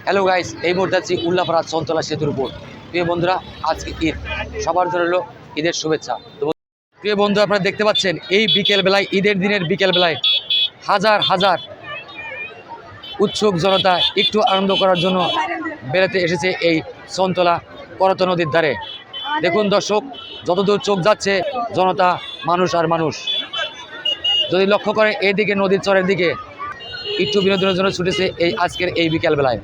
Hello guys, এই মুহূর্তে আছি উল্লাপাড়া চন্তলা সেতুর উপর। প্রিয় বন্ধুরা, আজকে ঈদ, সবার জন্য হলো ঈদের শুভেচ্ছা। তো প্রিয় বন্ধু, আপনারা দেখতে পাচ্ছেন এই বিকেল বেলায়, ঈদের দিনের বিকেল বেলায় হাজার হাজার উৎসুক জনতা একটু আনন্দ করার জন্য বেড়াতে এসেছে এই চন্তলা করত নদীর ধারে। দেখুন দর্শক, যতদূর চোখ যাচ্ছে জনতা, মানুষ আর মানুষ। যদি লক্ষ্য করেন এইদিকে নদীর চরের দিকে একটু বিনোদনের জন্য ছুটেছে এই আজকের এই বিকেল বেলায়।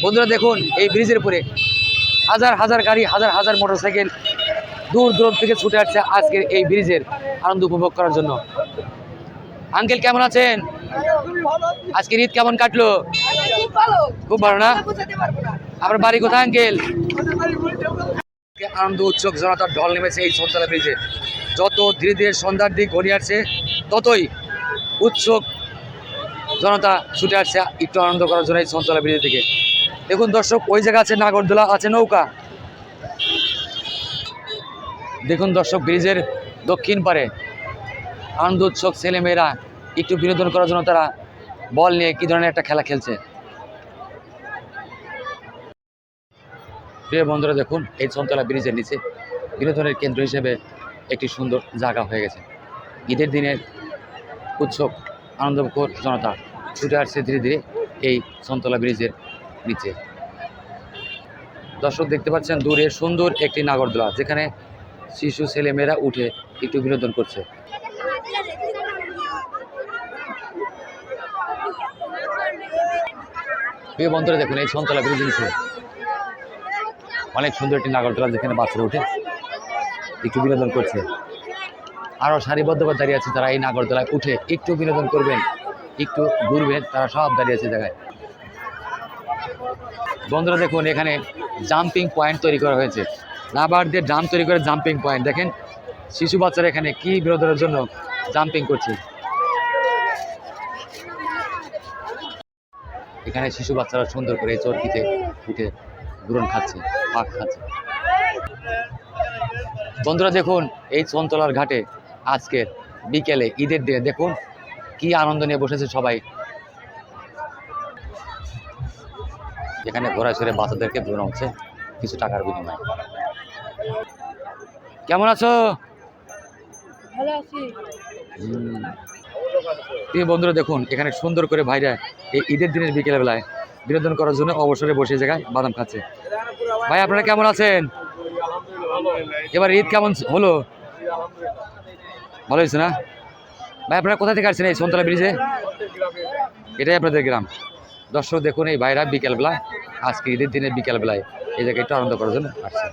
বন্ধুরা দেখুন, এই ব্রিজের উপরে হাজার হাজার গাড়ি, হাজার হাজার মোটরসাইকেল দূর দূরান্ত থেকে ছুটে আসছে আজকের এই ব্রিজের আনন্দ উপভোগ করার জন্য। আঙ্কেল কেমন আছেন? আজকের ঈদ কেমন কাটলো? খুব ভালো না? আপনার বাড়ি কোথায় আঙ্কেল? আনন্দ উৎসব জনতার ঢল নেমেছে এই চন্তলা ব্রিজে। যত ধীরে ধীরে সন্ধ্যার দিক ঘনিয়ে আসছে ততই উৎসুক জনতা ছুটে আসছে একটু আনন্দ করার জন্য এই চন্তলা ব্রিজের দিকে। দেখুন দর্শক, ওই জায়গা আছে নাগরদোলা, আছে নৌকা। দেখুন দর্শক, ব্রিজের দক্ষিণ পারে আনন্দ উৎসব ছেলেমেয়েরা একটু বিনোদন করার জন্য তারা বল নিয়ে কি ধরনের একটা খেলা খেলছে। প্রিয় বন্ধুরা দেখুন, এই চন্তলা ব্রিজের নিচে বিনোদনের কেন্দ্র হিসেবে একটি সুন্দর জায়গা হয়ে গেছে। ঈদের দিনের উৎসব আনন্দমুখর জনতা ছুটে আসছে ধীরে ধীরে এই চন্তলা ব্রিজের নিচে। দর্শক দেখতে পাচ্ছেন দূরে সুন্দর একটি নাগরদোলা, যেখানে শিশু ছেলেমেয়েরা উঠে একটু বিনোদন করছে। প্রিয় বন্ধুরা দেখুন, এই চন্তলা ব্রিজের নিচে অনেক সুন্দর একটি নাগরদোলা, যেখানে বাচ্চারা উঠে একটু বিনোদন করছে। আরও সারিবদ্ধভাবে দাঁড়িয়ে আছে তারা এই নাগরদোলায় উঠে একটু বিনোদন করবেন, একটু ঘুরবেন, তারা সব দাঁড়িয়ে আছে জায়গায়। বন্ধুরা দেখুন, এখানে জাম্পিং পয়েন্ট তৈরি করা হয়েছে, রাবার দিয়ে জাম্প তৈরি করে জাম্পিং পয়েন্ট। দেখেন শিশু বাচ্চারা এখানে কি বিনোদনের জন্য জাম্পিং করছে। এখানে শিশু বাচ্চারা সুন্দর করে এই চরকিতে উঠে ঘুরন খাচ্ছে, পাক খাচ্ছে। বন্ধুরা দেখুন, এই চন্তলার ঘাটে আজকের বিকেলে ঈদের দিনে দেখুন কি আনন্দ নিয়ে বসেছে সবাই। এখানে ঘোরায় ফিরে বাচ্চাদেরকে ঘোরানো হচ্ছে কিছু টাকার বিনিময়ে। কেমন আছো? ভালো আছি। প্রিয় বন্ধুরা দেখুন, এখানে সুন্দর করে ভাইরা এই ঈদের দিনের বিকেল বেলায় বিনোদন করার জন্য অবসরে বসে জায়গায় বাদাম খাচ্ছে। ভাই আপনারা কেমন আছেন? এবার ঈদ কেমন হলো? ভালো হয়েছে না ভাই? আপনারা কোথা থেকে আসছেন এই চন্তলা ব্রিজে? এটাই আপনাদের গ্রাম। দর্শক দেখুন, এই ভাইরা বিকেলবেলা, আজকে ঈদের দিনের বিকেলবেলায় এই জায়গায় একটু আনন্দ করার জন্য আসছে।